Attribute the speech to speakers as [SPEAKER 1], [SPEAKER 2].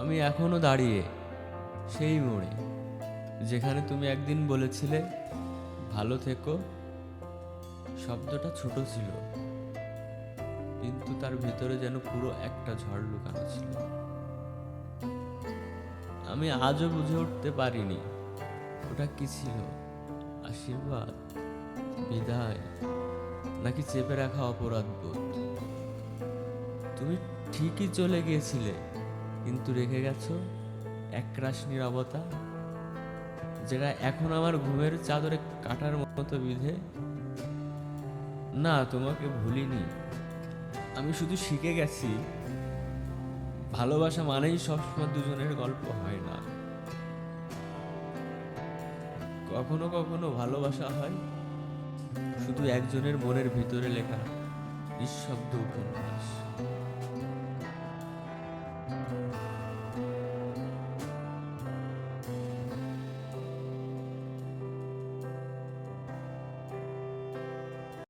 [SPEAKER 1] আমি এখনো দাঁড়িয়ে সেই মোড়ে, যেখানে তুমি একদিন বলেছিলে ভালো থেকো। শব্দটা ছোট ছিল, কিন্তু তার ভেতরে যেন পুরো একটা ঝড় লুকানো ছিল। আমি আজও বুঝে উঠতে পারিনি ওটা কি ছিল, আশীর্বাদ, বিদায়, নাকি চেপে রাখা অপরাধ বোধ। তুমি ঠিকই চলে গিয়েছিলে, কিন্তু রেখে গেছো একরাশ নীরবতা, যেটা এখন আমার ঘুমের চাদরে কাটার মতো বিধে। না, তোমাকে ভুলিনি, আমি শুধু শিখে গেছি ভালোবাসা মানেই সবসময় দুজনের গল্প হয় না। কখনো কখনো ভালোবাসা হয় শুধু একজনের মনের ভিতরে লেখা নিঃশব্দ উপন্যাস।